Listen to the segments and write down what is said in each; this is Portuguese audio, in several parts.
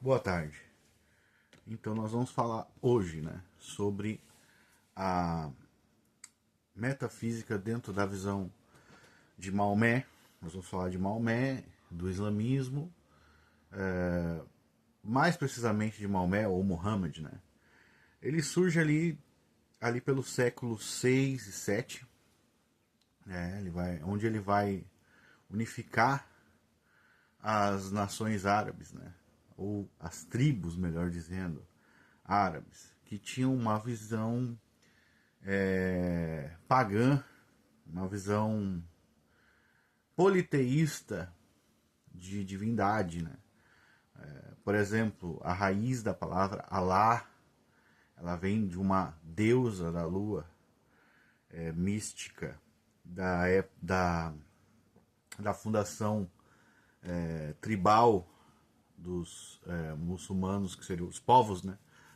Boa tarde. Então nós vamos falar hoje, sobre a metafísica dentro da visão de Maomé. Nós vamos falar de Maomé, do islamismo, mais precisamente de Maomé ou Muhammad, Ele surge ali pelo século 6 e 7, onde ele vai unificar as nações árabes, ou as tribos, melhor dizendo, árabes, que tinham uma visão pagã, uma visão politeísta de divindade. Por exemplo, a raiz da palavra Alá, ela vem de uma deusa da lua mística da fundação tribal dos muçulmanos, que seriam os povos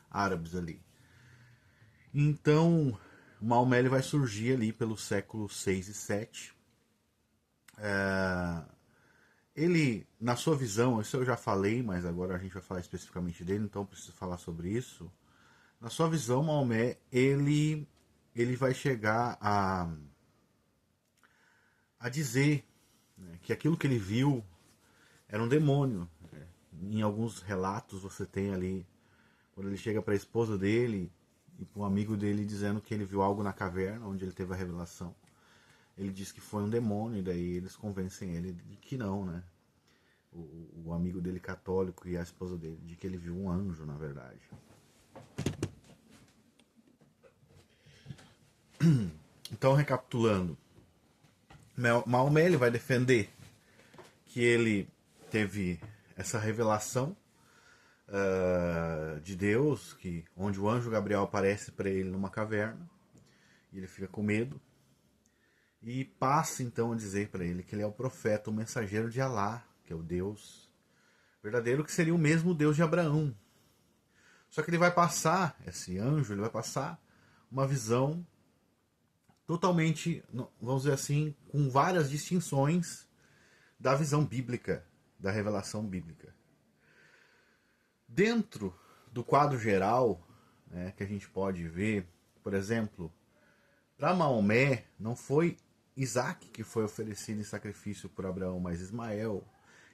árabes ali. Então, Maomé ele vai surgir ali pelo século 6 e 7. Ele, na sua visão, isso eu já falei, mas agora a gente vai falar especificamente dele, então eu preciso falar sobre isso. Na sua visão, Maomé, ele vai chegar a dizer que aquilo que ele viu era um demônio. Em alguns relatos você tem ali, quando ele chega para a esposa dele e para um amigo dele dizendo que ele viu algo na caverna, onde ele teve a revelação. Ele diz que foi um demônio, e daí eles convencem ele de que não, O amigo dele católico e a esposa dele, de que ele viu um anjo, na verdade. Então, recapitulando, Maomé ele vai defender que ele teve essa revelação de Deus, onde o anjo Gabriel aparece para ele numa caverna, e ele fica com medo, e passa então a dizer para ele que ele é o profeta, o mensageiro de Alá, que é o Deus verdadeiro, que seria o mesmo Deus de Abraão. Só que ele vai passar, esse anjo, ele vai passar uma visão totalmente, vamos dizer assim, com várias distinções da visão bíblica, da revelação bíblica. Dentro do quadro geral, que a gente pode ver, por exemplo, para Maomé não foi Isaac que foi oferecido em sacrifício por Abraão, mas Ismael.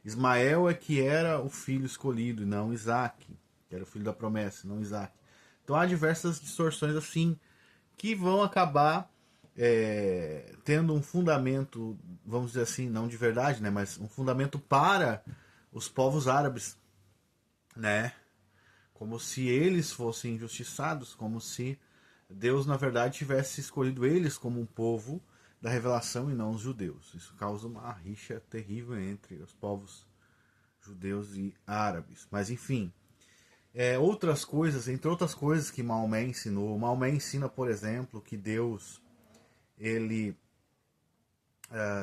Ismael é que era o filho escolhido, e não Isaac, que era o filho da promessa, não Isaac. Então há diversas distorções assim que vão acabar tendo um fundamento, vamos dizer assim, não de verdade, mas um fundamento para os povos árabes, como se eles fossem injustiçados, como se Deus na verdade tivesse escolhido eles como um povo da revelação e não os judeus. Isso causa uma rixa terrível entre os povos judeus e árabes. Mas enfim, outras coisas, entre outras coisas que Maomé ensinou. Maomé ensina, por exemplo, que Deus,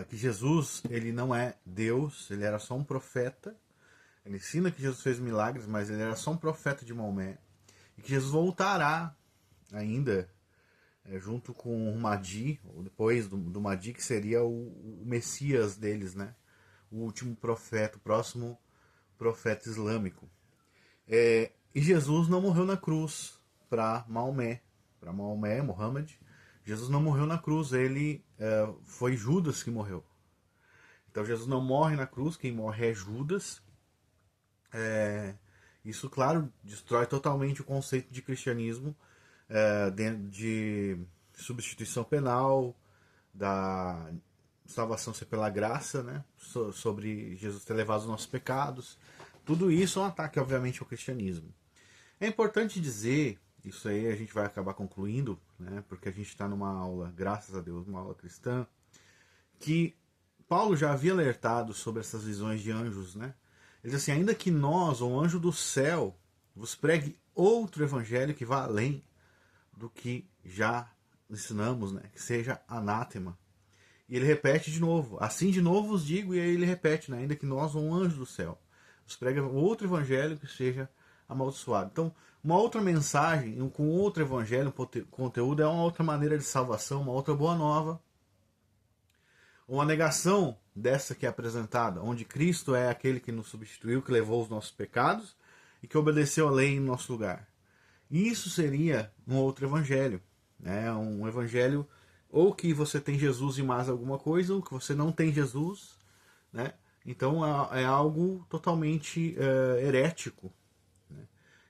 que Jesus, ele não é Deus, ele era só um profeta. Ele ensina que Jesus fez milagres, mas ele era só um profeta de Maomé. E que Jesus voltará ainda junto com o Mahdi, ou depois do Mahdi, que seria o Messias deles, o último profeta, o próximo profeta islâmico. E Jesus não morreu na cruz para Maomé, Muhammad. Jesus não morreu na cruz, foi Judas que morreu. Então Jesus não morre na cruz, quem morre é Judas. Isso, claro, destrói totalmente o conceito de cristianismo, de substituição penal, da salvação ser pela graça, sobre Jesus ter levado os nossos pecados. Tudo isso é um ataque, obviamente, ao cristianismo. É importante dizer, isso aí a gente vai acabar concluindo, porque a gente está numa aula, graças a Deus, uma aula cristã, que Paulo já havia alertado sobre essas visões de anjos, Ele diz assim: ainda que nós, ou anjo do céu, vos pregue outro evangelho que vá além do que já ensinamos, que seja anátema. E ele repete de novo: assim de novo vos digo, e aí ele repete, ainda que nós, ou um anjo do céu, vos pregue outro evangelho que seja amaldiçoado. Então, uma outra mensagem, com outro evangelho, conteúdo, é uma outra maneira de salvação, uma outra boa nova. Uma negação dessa que é apresentada, onde Cristo é aquele que nos substituiu, que levou os nossos pecados, e que obedeceu a lei em nosso lugar. Isso seria um outro evangelho, né? Um evangelho ou que você tem Jesus e mais alguma coisa, ou que você não tem Jesus, né? Então é algo totalmente herético. Né?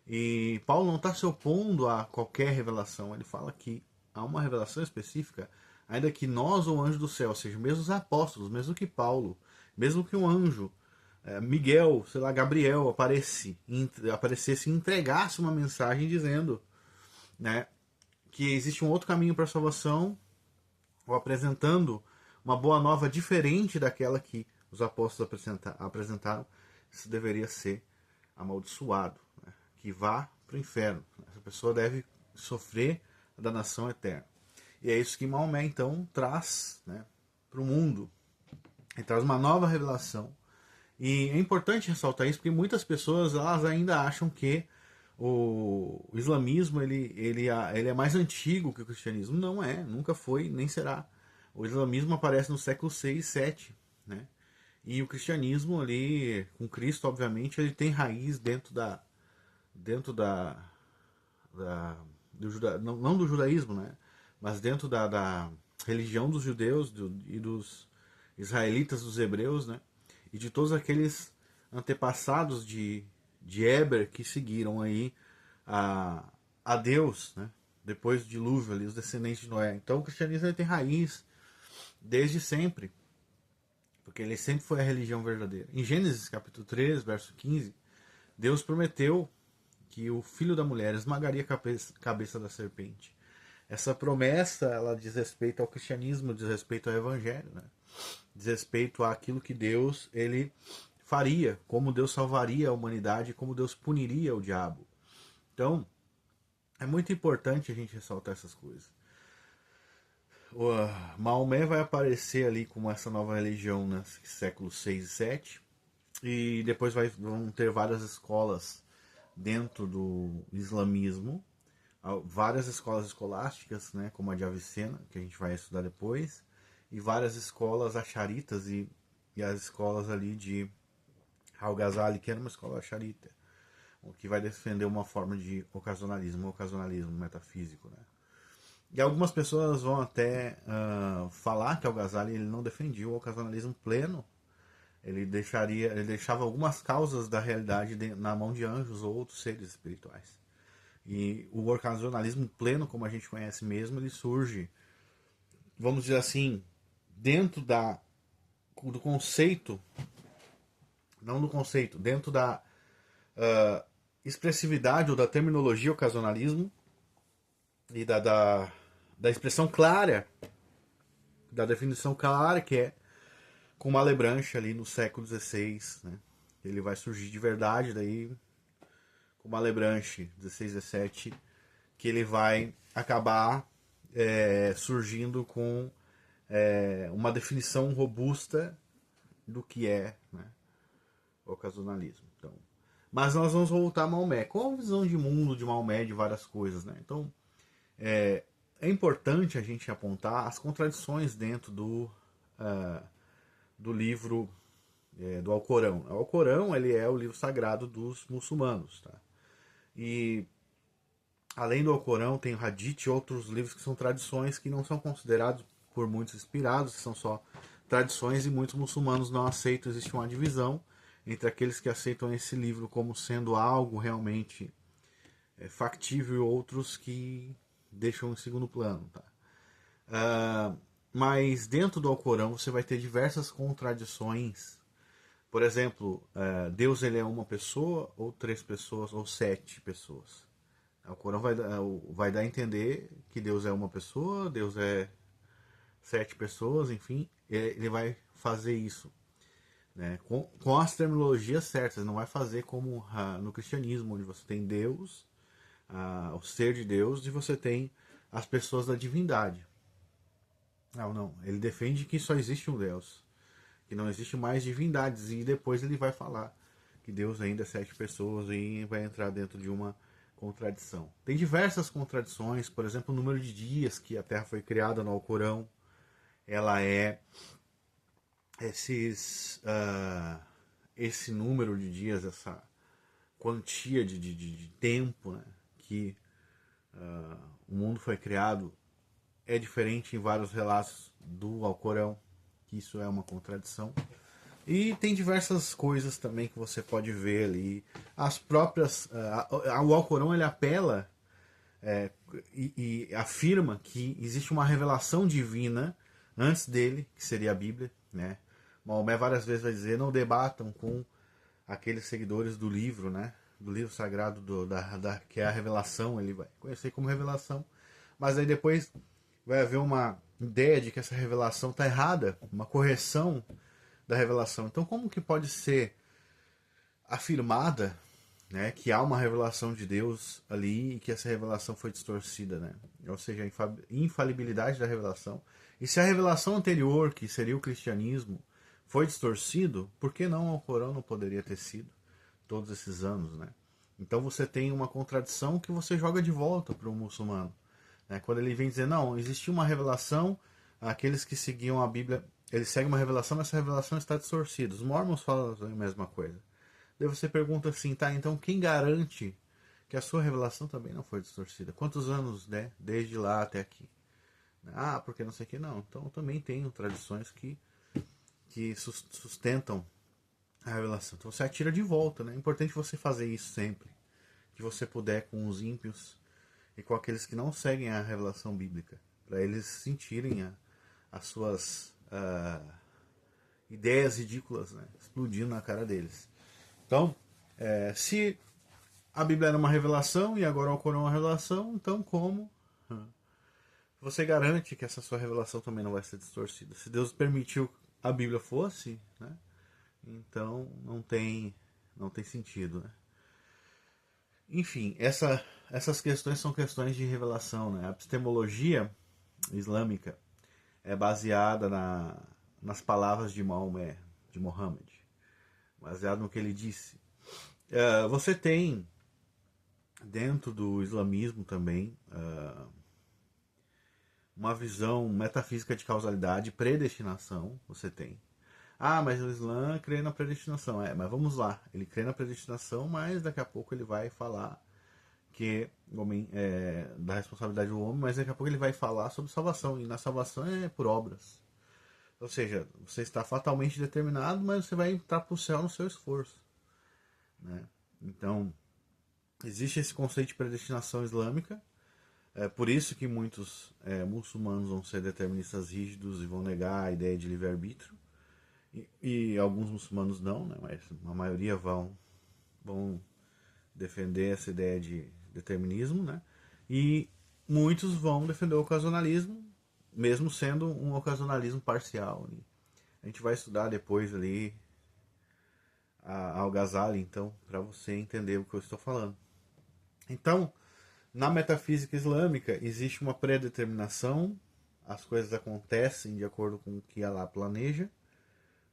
E Paulo não está se opondo a qualquer revelação, ele fala que há uma revelação específica, ainda que nós ou anjo do céu, ou seja, mesmo os apóstolos, mesmo que Paulo, mesmo que um anjo, Miguel, sei lá, Gabriel aparecesse e entregasse uma mensagem dizendo, né, que existe um outro caminho para a salvação, ou apresentando uma boa nova diferente daquela que os apóstolos apresentaram, isso deveria ser amaldiçoado, né, que vá para o inferno. Essa pessoa deve sofrer a danação eterna. E é isso que Maomé então traz, né, para o mundo. Ele traz uma nova revelação. E é importante ressaltar isso porque muitas pessoas elas ainda acham que o islamismo ele é mais antigo que o cristianismo. Não é, nunca foi, nem será. O islamismo aparece no século 6 e 7, né? E o cristianismo ali, com Cristo, obviamente, ele tem raiz não do judaísmo, né? Mas dentro da religião dos judeus e dos israelitas, dos hebreus, né? E de todos aqueles antepassados de Eber que seguiram aí a Deus, né? Depois do dilúvio ali, os descendentes de Noé. Então o cristianismo ele tem raiz desde sempre, porque ele sempre foi a religião verdadeira. Em Gênesis capítulo 3, verso 15, Deus prometeu que o filho da mulher esmagaria a cabeça da serpente. Essa promessa, ela diz respeito ao cristianismo, diz respeito ao evangelho, né? Diz respeito àquilo que Deus ele faria, como Deus salvaria a humanidade, como Deus puniria o diabo. Então, é muito importante a gente ressaltar essas coisas. O Maomé vai aparecer ali como essa nova religião nos séculos 6 e 7, e depois vão ter várias escolas dentro do islamismo, várias escolas escolásticas, né, como a de Avicena, que a gente vai estudar depois, e várias escolas acharitas e as escolas ali de Al-Ghazali, que era uma escola acharita, que vai defender uma forma de ocasionalismo metafísico, né? E algumas pessoas vão até falar que Al-Ghazali ele não defendia o ocasionalismo pleno. Ele deixava algumas causas da realidade na mão de anjos ou outros seres espirituais. E o ocasionalismo pleno, como a gente conhece mesmo, ele surge, vamos dizer assim, dentro do conceito, não do conceito, dentro da expressividade ou da terminologia ocasionalismo e da expressão clara, da definição clara que é com Malebranche ali no século XVI, né? Ele vai surgir de verdade daí com Malebranche, 16, 17, que ele vai acabar surgindo com uma definição robusta do que é, né, ocasionalismo. Então, mas nós vamos voltar a Maomé. Qual a visão de mundo de Maomé de várias coisas, né? Então, é importante a gente apontar as contradições dentro do livro do Alcorão. O Alcorão ele é o livro sagrado dos muçulmanos, tá? E além do Alcorão tem o Hadith e outros livros que são tradições que não são considerados por muitos inspirados, que são só tradições, e muitos muçulmanos não aceitam. Existe uma divisão entre aqueles que aceitam esse livro como sendo algo realmente factível e outros que deixam em segundo plano, tá? Mas dentro do Alcorão você vai ter diversas contradições. Por exemplo, Deus ele é uma pessoa, ou 3 pessoas, ou 7 pessoas. O Alcorão vai dar a entender que Deus é uma pessoa, Deus é 7 pessoas, enfim, ele vai fazer isso, né, com as terminologias certas. Não vai fazer como no cristianismo, onde você tem Deus, o ser de Deus, e você tem as pessoas da divindade. Não. Ele defende que só existe um Deus, que não existe mais divindades, e depois ele vai falar que Deus ainda é 7 pessoas e vai entrar dentro de uma contradição. Tem diversas contradições, por exemplo, o número de dias que a Terra foi criada no Alcorão, ela é esse número de dias, quantia de tempo, né, que o mundo foi criado é diferente em vários relatos do Alcorão, que isso é uma contradição. E tem diversas coisas também que você pode ver ali. As próprias. O Alcorão ele apela e afirma que existe uma revelação divina antes dele, que seria a Bíblia. Né? Maomé várias vezes vai dizer: não debatam com aqueles seguidores do livro, né? Do livro sagrado, que é a revelação, ele vai conhecer como revelação. Mas aí depois vai haver uma ideia de que essa revelação está errada, uma correção da revelação. Então, como que pode ser afirmada, né, que há uma revelação de Deus ali e que essa revelação foi distorcida, né? Ou seja, a infalibilidade da revelação. E se a revelação anterior, que seria o cristianismo, foi distorcido, por que não o Corão não poderia ter sido todos esses anos, né? Então você tem uma contradição que você joga de volta para o muçulmano. Né? Quando ele vem dizer, não, existia uma revelação, aqueles que seguiam a Bíblia, eles seguem uma revelação, mas essa revelação está distorcida. Os mormons falam a mesma coisa. Daí você pergunta assim, tá, então quem garante que a sua revelação também não foi distorcida? Quantos anos, né, desde lá até aqui? Ah, porque não sei o que, não. Então eu também tenho tradições que sustentam a revelação. Então você atira de volta, né? É importante você fazer isso sempre. Que você puder com os ímpios e com aqueles que não seguem a revelação bíblica. Para eles sentirem as suas ideias ridículas, né, explodindo na cara deles. Então, se a Bíblia era uma revelação e agora o Alcorão é uma revelação, então como você garante que essa sua revelação também não vai ser distorcida? Se Deus permitiu que a Bíblia fosse, né, então não tem sentido, né? Enfim, essas questões são questões de revelação, né? A epistemologia islâmica é baseada nas palavras de Maomé, de Muhammad, baseado no que ele disse. Você tem dentro do islamismo também uma visão metafísica de causalidade, predestinação, você tem. Ah, mas o Islã crê na predestinação. Mas vamos lá, ele crê na predestinação, mas daqui a pouco ele vai falar que o homem da responsabilidade do homem, mas daqui a pouco ele vai falar sobre salvação, e na salvação é por obras. Ou seja, você está fatalmente determinado, mas você vai entrar para o céu no seu esforço. Né? Então, existe esse conceito de predestinação islâmica. É por isso que muitos muçulmanos vão ser deterministas rígidos e vão negar a ideia de livre-arbítrio. E alguns muçulmanos não, né? Mas a maioria vão defender essa ideia de determinismo. Né? E muitos vão defender o ocasionalismo, mesmo sendo um ocasionalismo parcial. A gente vai estudar depois ali Al-Ghazali, então, para você entender o que eu estou falando. Então, na metafísica islâmica, existe uma predeterminação, as coisas acontecem de acordo com o que Allah planeja,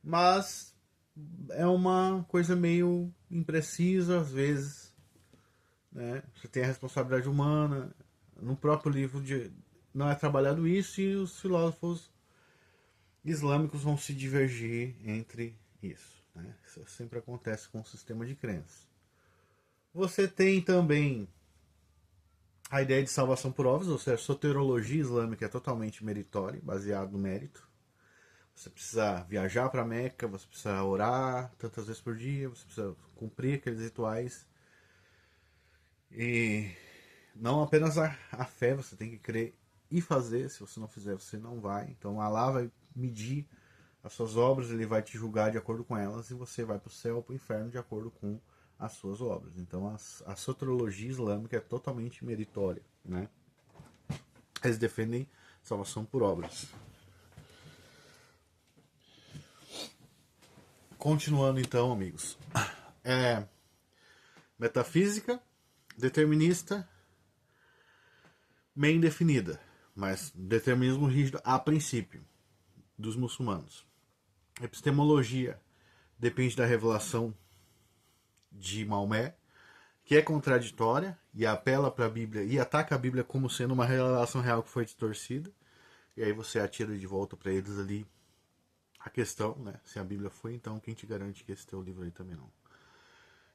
mas é uma coisa meio imprecisa às vezes. Né? Você tem a responsabilidade humana, no próprio livro não é trabalhado isso, e os filósofos islâmicos vão se divergir entre isso. Né? Isso sempre acontece com o sistema de crenças. Você tem também a ideia de salvação por obras, ou seja, a soteriologia islâmica é totalmente meritória, baseada no mérito. Você precisa viajar para Meca, você precisa orar tantas vezes por dia, você precisa cumprir aqueles rituais. E não apenas a fé, você tem que crer e fazer. Se você não fizer, você não vai. Então Allah vai medir as suas obras, ele vai te julgar de acordo com elas, e você vai para o céu ou para o inferno de acordo com as suas obras. Então a soteriologia islâmica é totalmente meritória. Né? Eles defendem salvação por obras. Continuando então, amigos. Metafísica determinista bem definida, mas determinismo rígido a princípio dos muçulmanos. Epistemologia depende da revelação de Maomé, que é contraditória e apela para a Bíblia e ataca a Bíblia como sendo uma revelação real que foi distorcida. E aí você atira de volta para eles ali a questão, né? Se a Bíblia foi, então quem te garante que esse teu livro aí também não?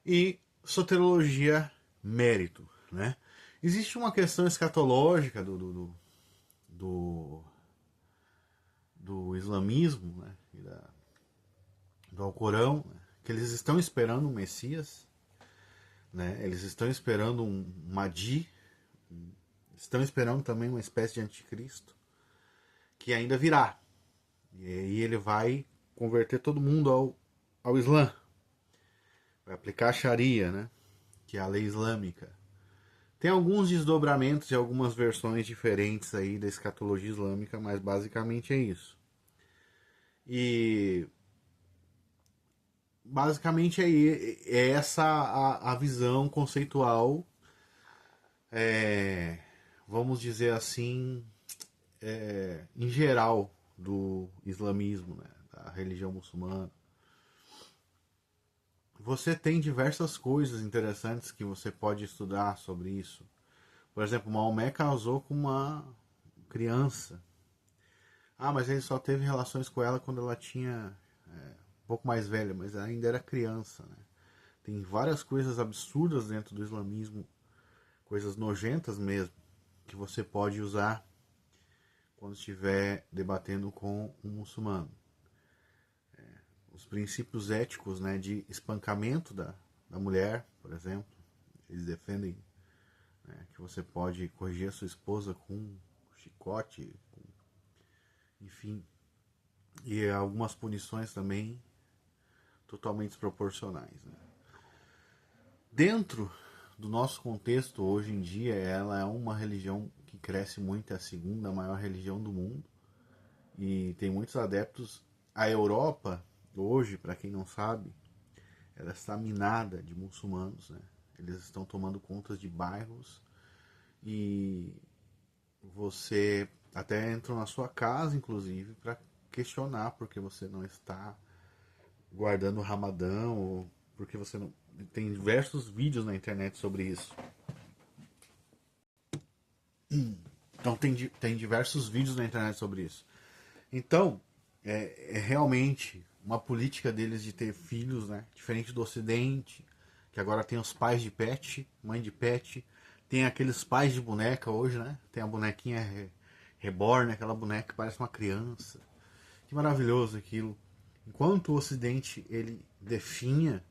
E soteriologia mérito, né? Existe uma questão escatológica do, do islamismo, né? Do Alcorão, né? Que eles estão esperando um Messias, né? Eles estão esperando um Mahdi, estão esperando também uma espécie de anticristo, que ainda virá. E aí ele vai converter todo mundo ao Islã. Vai aplicar a Sharia, né? Que é a lei islâmica. Tem alguns desdobramentos e algumas versões diferentes aí da escatologia islâmica, mas basicamente é isso. E basicamente é essa a visão conceitual, vamos dizer assim, em geral, do islamismo, né, da religião muçulmana. Você tem diversas coisas interessantes que você pode estudar sobre isso. Por exemplo, Maomé casou com uma criança. Ah, mas ele só teve relações com ela quando ela tinha um pouco mais velha, mas ainda era criança, né? Tem várias coisas absurdas dentro do islamismo, coisas nojentas mesmo, que você pode usar quando estiver debatendo com um muçulmano. Os princípios éticos, né, de espancamento da mulher, por exemplo, eles defendem, né, que você pode corrigir a sua esposa com um chicote, enfim, e algumas punições também totalmente desproporcionais, né? Dentro do nosso contexto, hoje em dia, ela é uma religião que cresce muito, é a segunda maior religião do mundo, e tem muitos adeptos. A Europa, hoje, para quem não sabe, ela está minada de muçulmanos, né? Eles estão tomando conta de bairros e você até entra na sua casa, inclusive, para questionar porque você não está guardando o Ramadão ou porque você não. Tem diversos vídeos na internet sobre isso. Então tem diversos vídeos na internet sobre isso. Então, é realmente uma política deles de ter filhos, né? Diferente do Ocidente, que agora tem os pais de pet, mãe de pet, tem aqueles pais de boneca hoje, né? Tem a bonequinha reborn, aquela boneca que parece uma criança. Que maravilhoso aquilo. Enquanto o Ocidente ele definha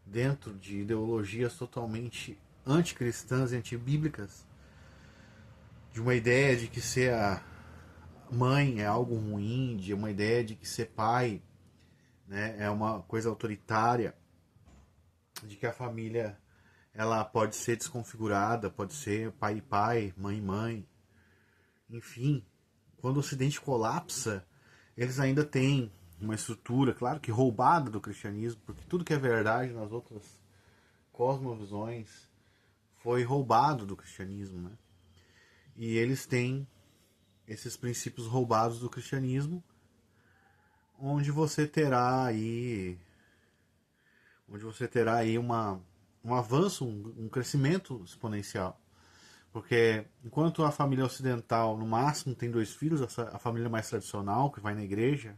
dentro de ideologias totalmente anticristãs e antibíblicas, de uma ideia de que ser a mãe é algo ruim, de uma ideia de que ser pai, né, é uma coisa autoritária, de que a família ela pode ser desconfigurada, pode ser pai e pai, mãe e mãe, enfim. Quando o Ocidente colapsa, eles ainda têm uma estrutura, claro que roubada do cristianismo, porque tudo que é verdade nas outras cosmovisões foi roubado do cristianismo, né? E eles têm esses princípios roubados do cristianismo, onde você terá aí um avanço, um crescimento exponencial. Porque enquanto a família ocidental no máximo tem 2 filhos, a família mais tradicional, que vai na igreja,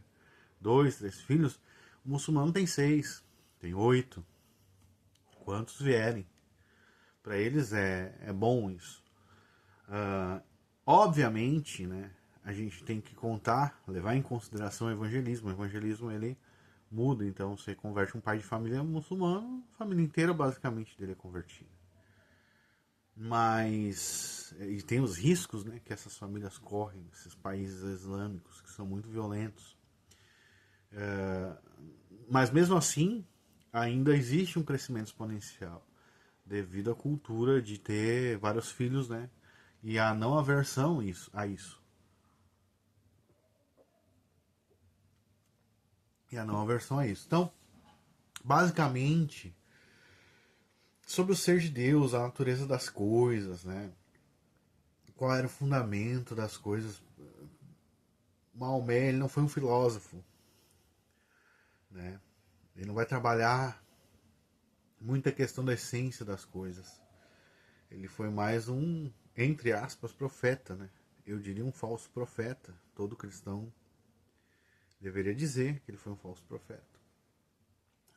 2, 3 filhos, o muçulmano tem 6, tem 8, quantos vierem. Para eles é bom isso. Obviamente, né, a gente tem que levar em consideração o evangelismo. O evangelismo ele muda, então você converte um pai de família muçulmano, a família inteira basicamente dele é convertida. Mas e tem os riscos, né, que essas famílias correm, esses países islâmicos que são muito violentos. Mas mesmo assim, ainda existe um crescimento exponencial devido à cultura de ter vários filhos, né, e a não aversão a isso. E a não aversão a isso. Então, basicamente, sobre o ser de Deus, a natureza das coisas, né? Qual era o fundamento das coisas. Maomé ele não foi um filósofo, né? Ele não vai trabalhar muita questão da essência das coisas. Ele foi mais um, entre aspas, profeta, né? Eu diria um falso profeta. Todo cristão deveria dizer que ele foi um falso profeta,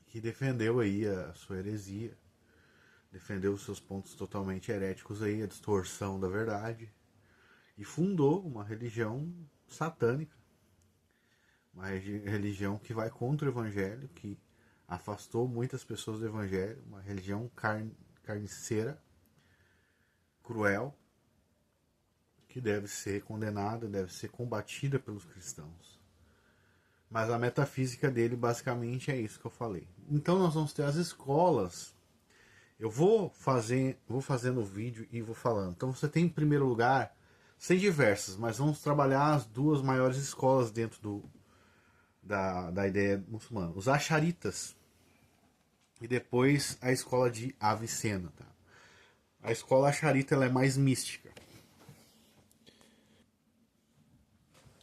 que defendeu aí a sua heresia, defendeu os seus pontos totalmente heréticos aí, a distorção da verdade, e fundou uma religião satânica, uma religião que vai contra o evangelho, que afastou muitas pessoas do evangelho, uma religião carniceira, cruel, que deve ser condenada, deve ser combatida pelos cristãos. Mas a metafísica dele basicamente é isso que eu falei. Então nós vamos ter as escolas. Eu vou fazendo o vídeo e vou falando. Então você tem em primeiro lugar, sem diversas, mas vamos trabalhar as duas maiores escolas dentro da ideia muçulmana. Os Asharitas e depois a escola de Avicena. Tá? A escola Asharita ela é mais mística.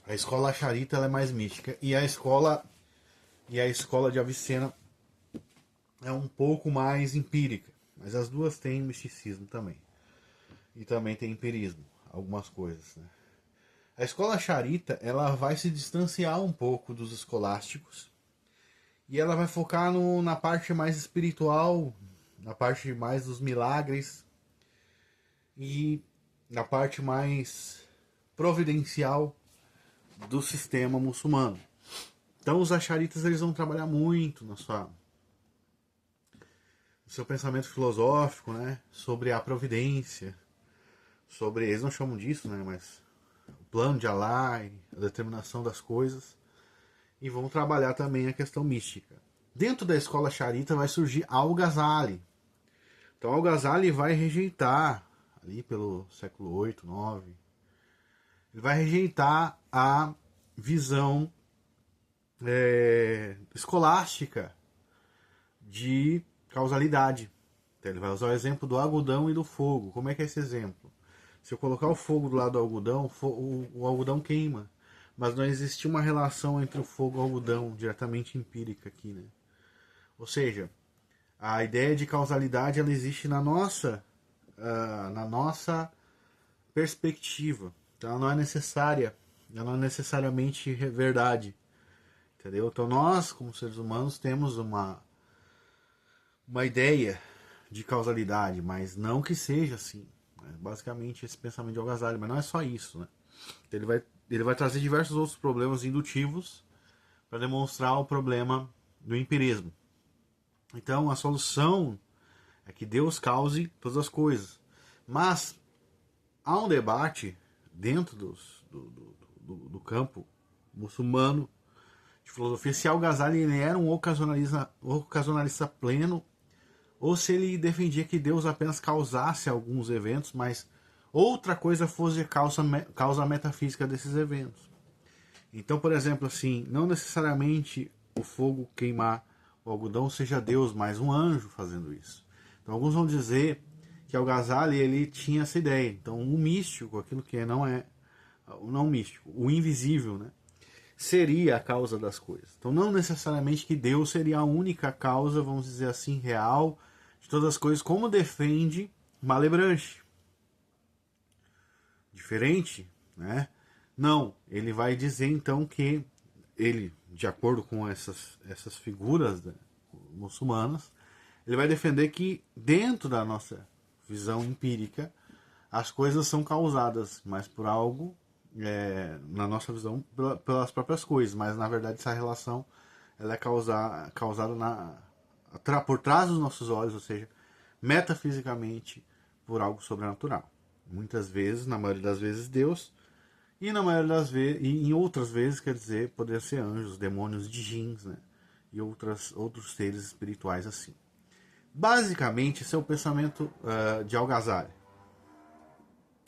A escola Asharita ela é mais mística e a escola de Avicena é um pouco mais empírica, mas as duas têm misticismo também. E também tem empirismo, algumas coisas, né? A escola Asharita, ela vai se distanciar um pouco dos escolásticos e ela vai focar na parte mais espiritual, na parte mais dos milagres e na parte mais providencial do sistema muçulmano. Então os Asharitas eles vão trabalhar muito no seu pensamento filosófico, né, sobre a providência, sobre, eles não chamam disso, né, mas o plano de Allah, a determinação das coisas, e vão trabalhar também a questão mística. Dentro da escola Asharita vai surgir Al-Ghazali. Então Al-Ghazali vai rejeitar, ali pelo século 8, 9, ele vai rejeitar a visão escolástica de causalidade. Então, ele vai usar o exemplo do algodão e do fogo. Como é que é esse exemplo? Se eu colocar o fogo do lado do algodão, o algodão queima. Mas não existe uma relação entre o fogo e o algodão diretamente empírica aqui, né? Ou seja, a ideia de causalidade ela existe na nossa perspectiva. Então ela não é necessária, ela não é necessariamente verdade, entendeu? Então nós, como seres humanos, temos uma ideia de causalidade, mas não que seja assim. Né? Basicamente esse pensamento de Al-Ghazali, mas não é só isso, né? Então, ele vai trazer diversos outros problemas indutivos para demonstrar o problema do empirismo. Então a solução é que Deus cause todas as coisas, mas há um debate dentro do campo muçulmano de filosofia se Al-Ghazali ele era um ocasionalista pleno ou se ele defendia que Deus apenas causasse alguns eventos, mas outra coisa fosse a causa metafísica desses eventos. Então, por exemplo, assim, não necessariamente o fogo queimar o algodão seja Deus, mas um anjo fazendo isso. Então, alguns vão dizer que Al-Ghazali ele tinha essa ideia. Então, o místico, aquilo que não é não místico, o invisível, né, seria a causa das coisas. Então, não necessariamente que Deus seria a única causa, vamos dizer assim, real de todas as coisas, como defende Malebranche. Diferente, né? Não, ele vai dizer então que ele, de acordo com essas figuras, né, muçulmanas, ele vai defender que dentro da nossa visão empírica as coisas são causadas, mas por algo, na nossa visão, pelas próprias coisas, mas na verdade essa relação ela é causada por trás dos nossos olhos, ou seja, metafisicamente por algo sobrenatural. Muitas vezes, na maioria das vezes, Deus, e na maioria das vezes, e em outras vezes, quer dizer, poder ser anjos, demônios de djinns, né? E outros seres espirituais assim. Basicamente, esse é o pensamento de Al-Ghazali.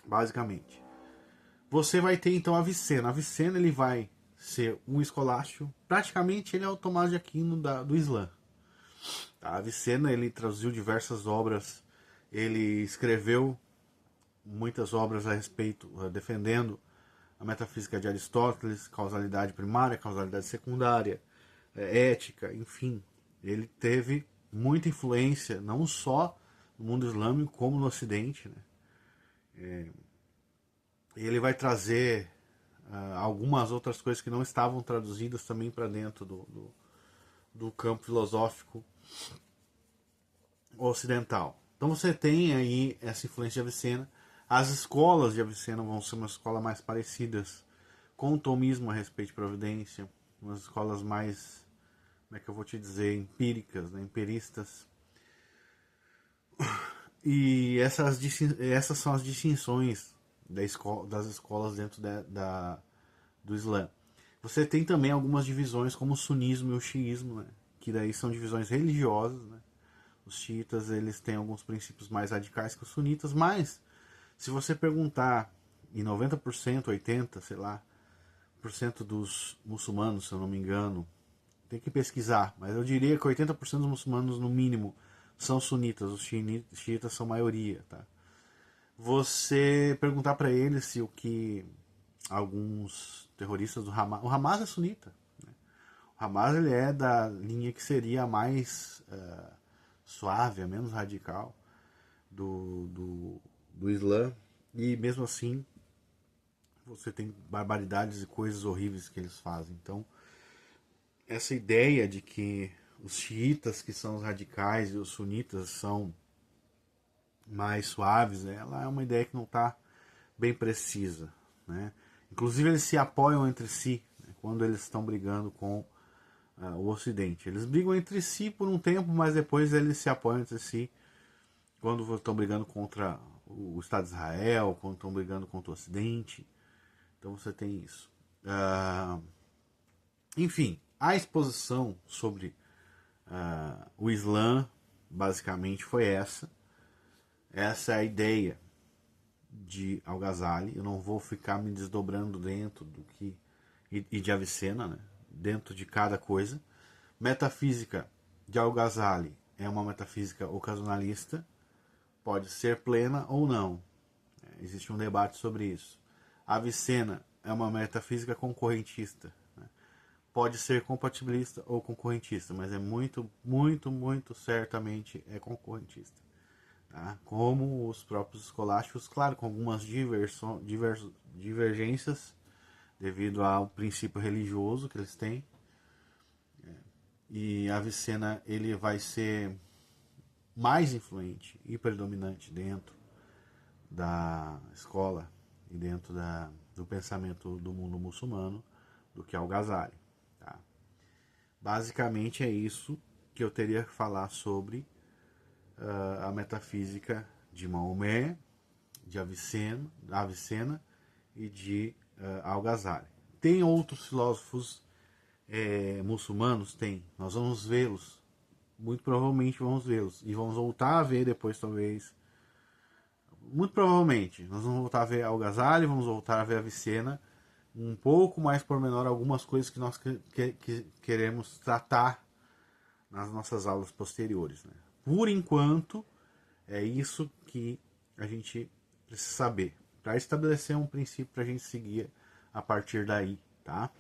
Basicamente. Você vai ter então Avicena. Avicena ele vai ser um escolástico. Praticamente ele é o Tomás de Aquino do Islã. A Avicena ele traduziu diversas obras. Ele escreveu muitas obras a respeito, defendendo a metafísica de Aristóteles, causalidade primária, causalidade secundária, ética, enfim. Ele teve muita influência, não só no mundo islâmico, como no Ocidente, né? Ele vai trazer algumas outras coisas que não estavam traduzidas também para dentro do campo filosófico ocidental. Então você tem aí essa influência de Avicena. As escolas de Avicena vão ser umas escolas mais parecidas com o tomismo a respeito de providência, umas escolas mais, como é que eu vou te dizer, empíricas, né, empiristas. E essas são as distinções das escolas dentro do Islã. Você tem também algumas divisões como o sunismo e o xiismo, né, que daí são divisões religiosas, né. Os xiitas, eles têm alguns princípios mais radicais que os sunitas, mas se você perguntar em 90%, 80%, sei lá, por cento dos muçulmanos, se eu não me engano, tem que pesquisar, mas eu diria que 80% dos muçulmanos, no mínimo, são sunitas, os xiitas são maioria, tá? Você perguntar para eles se o que alguns terroristas do Hamas, o Hamas é sunita, né? O Hamas, ele é da linha que seria a mais suave, a menos radical do Islã, e mesmo assim você tem barbaridades e coisas horríveis que eles fazem. Então, essa ideia de que os xiitas, que são os radicais, e os sunitas são mais suaves, ela é uma ideia que não está bem precisa, né? Inclusive, eles se apoiam entre si, né, quando eles estão brigando com o Ocidente. Eles brigam entre si por um tempo, mas depois eles se apoiam entre si quando estão brigando contra o Estado de Israel, quando estão brigando contra o Ocidente. Então você tem isso. Enfim, a exposição sobre o Islã basicamente foi essa. Essa é a ideia de Al-Ghazali. Eu não vou ficar me desdobrando dentro do que. E de Avicena, né? Dentro de cada coisa. Metafísica de Al-Ghazali é uma metafísica ocasionalista, pode ser plena ou não. Existe um debate sobre isso. Avicena é uma metafísica concorrentista, né? Pode ser compatibilista ou concorrentista, mas é muito, muito, muito certamente é concorrentista. Tá? Como os próprios escolásticos, claro, com algumas divergências devido ao princípio religioso que eles têm. E Avicena, ele vai ser mais influente e predominante dentro da escola e dentro do pensamento do mundo muçulmano do que Al-Ghazali. Tá? Basicamente é isso que eu teria que falar sobre a metafísica de Maomé, de Avicena e de Al-Ghazali. Tem outros filósofos muçulmanos? Tem. Nós vamos vê-los. Muito provavelmente vamos vê-los. E vamos voltar a ver depois, talvez. Muito provavelmente. Nós vamos voltar a ver Al-Ghazali, vamos voltar a ver Avicena. Um pouco mais pormenor, algumas coisas que nós queremos tratar nas nossas aulas posteriores. Né? Por enquanto, é isso que a gente precisa saber. Para estabelecer um princípio para a gente seguir a partir daí. Tá?